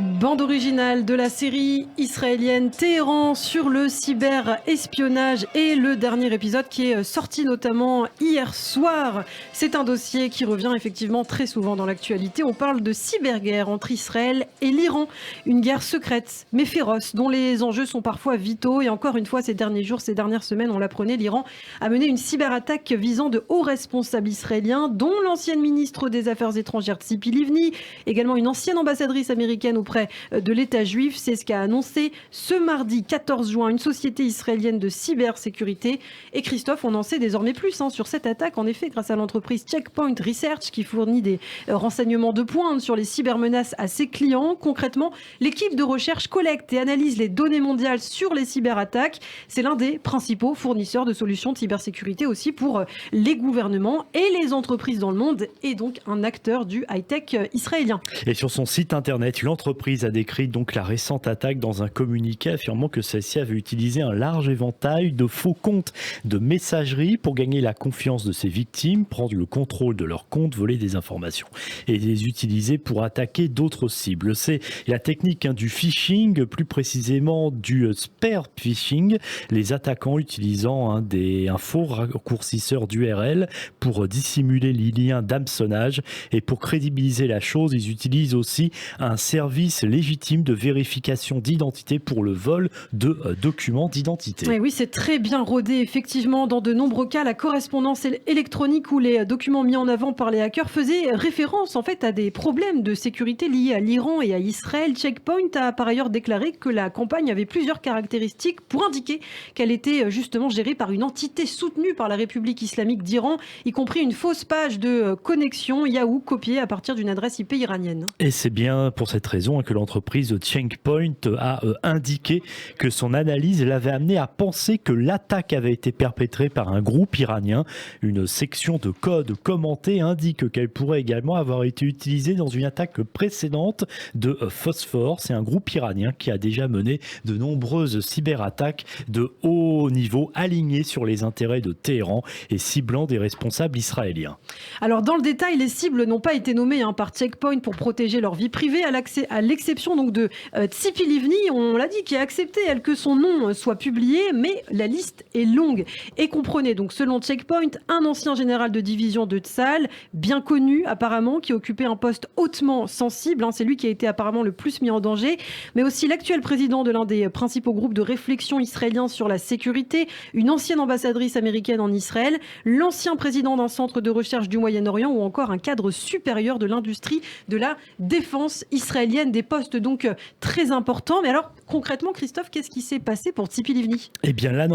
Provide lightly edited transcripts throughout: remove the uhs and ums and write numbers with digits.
Bande originale de la série israélienne Téhéran sur le cyberespionnage et le dernier épisode qui est sorti notamment hier soir. C'est un dossier qui revient effectivement très souvent dans l'actualité. On parle de cyberguerre entre Israël et l'Iran. Une guerre secrète mais féroce dont les enjeux sont parfois vitaux. Et encore une fois, ces derniers jours, ces dernières semaines, on l'apprenait, l'Iran a mené une cyberattaque visant de hauts responsables israéliens, dont l'ancienne ministre des Affaires étrangères Tzipi Livni, également une ancienne ambassadrice américaine auprès de l'État juif. C'est ce qu'a annoncé ce mardi 14 juin une société israélienne de cybersécurité. Et Christophe, on en sait désormais plus sur cette attaque, en effet, grâce à l'entreprise Checkpoint Research qui fournit des renseignements de pointe sur les cybermenaces à ses clients. Concrètement, l'équipe de recherche collecte et analyse les données mondiales sur les cyberattaques. C'est l'un des principaux fournisseurs de solutions de cybersécurité aussi pour les gouvernements et les entreprises dans le monde, et donc un acteur du high-tech israélien. Et sur son site internet, l'entreprise a décrit donc la récente attaque dans un communiqué affirmant que celle-ci avait utilisé un large éventail de faux comptes de messagerie pour gagner la confiance de ses victimes, prendre le contrôle de leurs comptes, voler des informations et les utiliser pour attaquer d'autres cibles. C'est la technique du phishing, plus précisément du spear phishing, les attaquants utilisant un faux raccourcisseur d'URL pour dissimuler les liens d'hameçonnage, et pour crédibiliser la chose, ils utilisent aussi un service légitime de vérification d'identité pour le vol de documents d'identité. Et oui, c'est très bien rodé, effectivement. Dans de nombreux cas, la correspondance électronique ou les documents mis en avant par les hackers faisaient référence en fait à des problèmes de sécurité liés à l'Iran et à Israël. Checkpoint a par ailleurs déclaré que la campagne avait plusieurs caractéristiques pour indiquer qu'elle était justement gérée par une entité soutenue par la République islamique d'Iran, y compris une fausse page de connexion Yahoo copiée à partir d'une adresse IP iranienne. Et c'est bien pour cette raison que l'entreprise Checkpoint a indiqué que son analyse l'avait amené à penser que l'attaque avait été perpétrée par un groupe iranien. Une section de code commenté indique qu'elle pourrait également avoir été utilisée dans une attaque précédente de Phosphore. C'est un groupe iranien qui a déjà mené de nombreuses cyberattaques de haut niveau alignées sur les intérêts de Téhéran et ciblant des responsables israéliens. Alors dans le détail, les cibles n'ont pas été nommées par Checkpoint pour protéger leur vie privée, à l'exception donc de Tzipi Livni, on l'a dit, qui a accepté elle que son nom soit publié, mais la liste est longue et comprenait donc selon Checkpoint un ancien général de division de Tsahal, bien connu apparemment, qui occupait un poste hautement sensible, c'est lui qui a été apparemment le plus mis en danger, mais aussi l'actuel président de l'un des principaux groupes de réflexion israéliens sur la sécurité, une ancienne ambassadrice américaine en Israël, l'ancien président d'un centre de recherche du Moyen-Orient ou encore un cadre supérieur de l'industrie de la défense israélienne, des postes donc très importants. Mais alors concrètement, Christophe, qu'est-ce qui s'est passé pour Tzipi Livni ? Eh bien là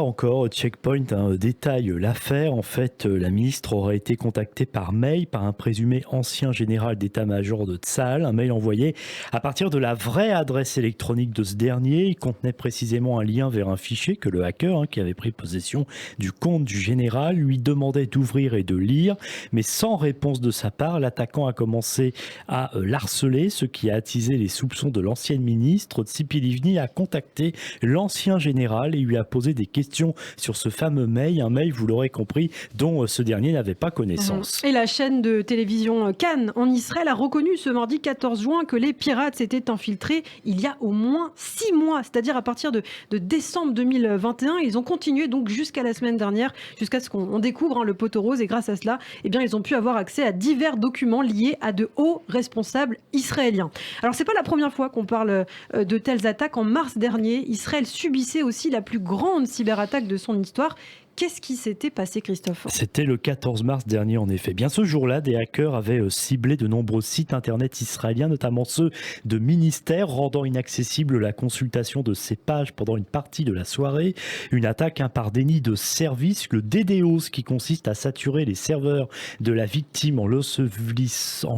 encore, Checkpoint détaille l'affaire. En fait, la ministre aurait été contactée par mail par un présumé ancien général d'état-major de Tsahal, un mail envoyé à partir de la vraie adresse électronique de ce dernier. Il contenait précisément un lien vers un fichier que le hacker, qui avait pris possession du compte du général, lui demandait d'ouvrir et de lire, mais sans réponse de sa part. L'attaquant a commencé à l'harceler, ce qui a attisé les soupçons de l'ancienne ministre. Tzipi Livni a contacté l'ancien général et lui a posé des questions sur ce fameux mail, un mail, vous l'aurez compris, dont ce dernier n'avait pas connaissance. Et la chaîne de télévision Cannes en Israël a reconnu ce mardi 14 juin que les pirates s'étaient infiltrés il y a au moins 6 mois, c'est-à-dire à partir de décembre 2021. Ils ont continué donc jusqu'à la semaine dernière, jusqu'à ce qu'on découvre le poteau rose, et grâce à cela, ils ont pu avoir accès à divers documents liés à de hauts responsables israéliens. Alors c'est pas la première fois qu'on parle de telles attaques. En mars dernier, Israël subissait aussi la plus grande cyberattaque de son histoire. Qu'est-ce qui s'était passé, Christophe ? C'était le 14 mars dernier, en effet. Bien ce jour-là, des hackers avaient ciblé de nombreux sites internet israéliens, notamment ceux de ministères, rendant inaccessible la consultation de ces pages pendant une partie de la soirée. Une attaque par déni de service, le DDoS, qui consiste à saturer les serveurs de la victime en l'ensevelissant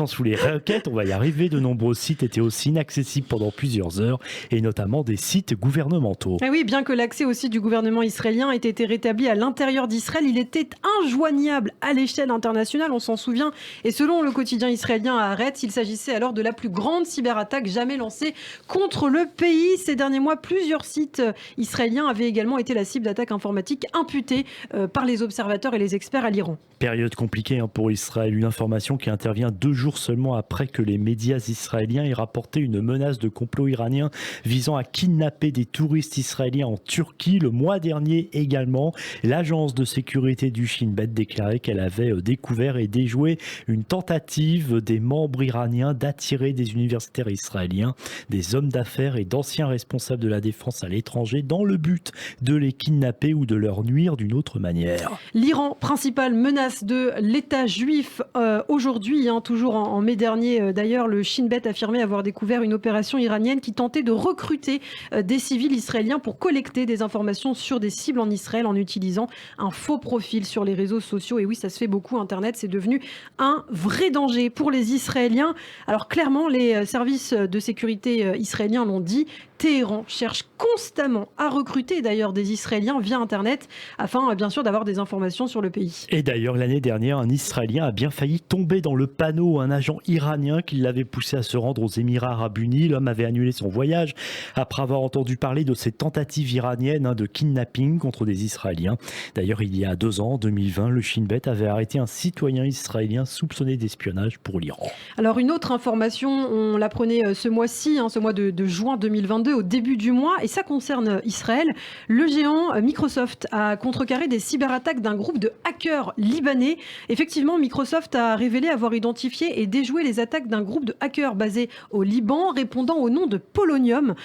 sous les requêtes. On va y arriver. De nombreux sites étaient aussi inaccessibles pendant plusieurs heures, et notamment des sites gouvernementaux. Ah oui, bien que l'accès au site du gouvernement israélien ait été rétabli à l'intérieur d'Israël. Il était injoignable à l'échelle internationale, on s'en souvient. Et selon le quotidien israélien Haaretz, il s'agissait alors de la plus grande cyberattaque jamais lancée contre le pays. Ces derniers mois, plusieurs sites israéliens avaient également été la cible d'attaques informatiques imputées par les observateurs et les experts à l'Iran. Période compliquée pour Israël. Une information qui intervient 2 jours seulement après que les médias israéliens aient rapporté une menace de complot iranien visant à kidnapper des touristes israéliens en Turquie. Le mois dernier également, l'agence de sécurité du Shin Bet déclarait qu'elle avait découvert et déjoué une tentative des membres iraniens d'attirer des universitaires israéliens, des hommes d'affaires et d'anciens responsables de la défense à l'étranger dans le but de les kidnapper ou de leur nuire d'une autre manière. L'Iran, principale menace de l'État juif aujourd'hui, toujours en mai dernier. D'ailleurs, le Shin Bet affirmait avoir découvert une opération iranienne qui tentait de recruter des civils israéliens pour collecter des informations sur des cibles en Israël en utilisant un faux profil sur les réseaux sociaux. Et oui, ça se fait beaucoup. Internet, c'est devenu un vrai danger pour les Israéliens. Alors clairement, les services de sécurité israéliens l'ont dit. Téhéran cherche constamment à recruter d'ailleurs des Israéliens via Internet afin bien sûr d'avoir des informations sur le pays. Et d'ailleurs l'année dernière, un Israélien a bien failli tomber dans le panneau. Un agent iranien qui l'avait poussé à se rendre aux Émirats Arabes Unis. L'homme avait annulé son voyage après avoir entendu parler de ces tentatives iraniennes de kidnapping contre des Israéliens. D'ailleurs il y a 2 ans, en 2020, le Shin Bet avait arrêté un citoyen israélien soupçonné d'espionnage pour l'Iran. Alors une autre information, on l'apprenait ce mois-ci, ce mois de juin 2022, au début du mois, et ça concerne Israël. Le géant Microsoft a contrecarré des cyberattaques d'un groupe de hackers libanais. Effectivement, Microsoft a révélé avoir identifié et déjoué les attaques d'un groupe de hackers basé au Liban, répondant au nom de Polonium.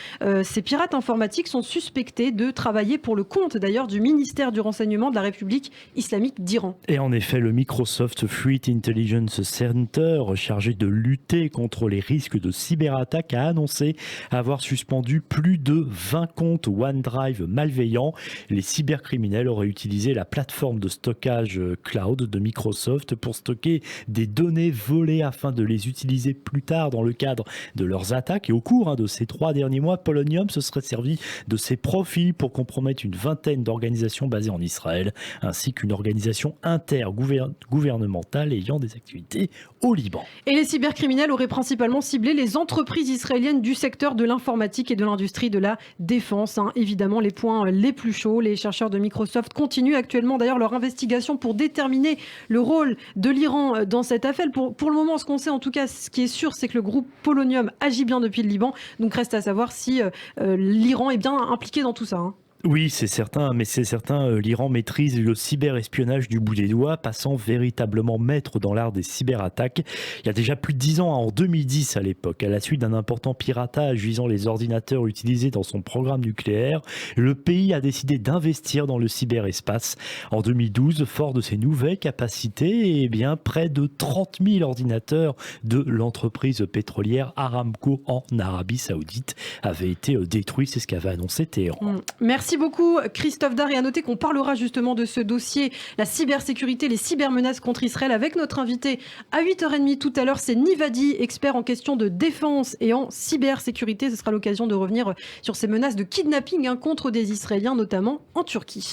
Ces pirates informatiques sont suspectés de travailler pour le compte d'ailleurs du ministère du renseignement de la République islamique d'Iran. Et en effet, le Microsoft Threat Intelligence Center, chargé de lutter contre les risques de cyberattaques, a annoncé avoir suspendu plus de 20 comptes OneDrive malveillants. Les cybercriminels auraient utilisé la plateforme de stockage cloud de Microsoft pour stocker des données volées afin de les utiliser plus tard dans le cadre de leurs attaques. Et au cours de ces 3 derniers mois, Polonium se serait servi de ses profits pour compromettre une vingtaine d'organisations basées en Israël, ainsi qu'une organisation intergouvernementale ayant des activités au Liban. Et les cybercriminels auraient principalement ciblé les entreprises israéliennes du secteur de l'informatique et de l'industrie de la défense. Évidemment, les points les plus chauds. Les chercheurs de Microsoft continuent actuellement d'ailleurs leur investigation pour déterminer le rôle de l'Iran dans cette affaire. Pour le moment, ce qu'on sait en tout cas, ce qui est sûr, c'est que le groupe Polonium agit bien depuis le Liban. Donc reste à savoir si l'Iran est bien impliqué dans tout ça. Oui, c'est certain, mais c'est certain, l'Iran maîtrise le cyberespionnage du bout des doigts, passant véritablement maître dans l'art des cyberattaques. Il y a déjà plus de 10 ans, en 2010 à l'époque, à la suite d'un important piratage visant les ordinateurs utilisés dans son programme nucléaire, le pays a décidé d'investir dans le cyberespace. En 2012, fort de ses nouvelles capacités, près de 30 000 ordinateurs de l'entreprise pétrolière Aramco en Arabie Saoudite avaient été détruits, c'est ce qu'avait annoncé Téhéran. Merci beaucoup Christophe Dard, et à noter qu'on parlera justement de ce dossier, la cybersécurité, les cybermenaces contre Israël, avec notre invité à 8h30 tout à l'heure, c'est Nivadi, expert en question de défense et en cybersécurité. Ce sera l'occasion de revenir sur ces menaces de kidnapping contre des Israéliens, notamment en Turquie.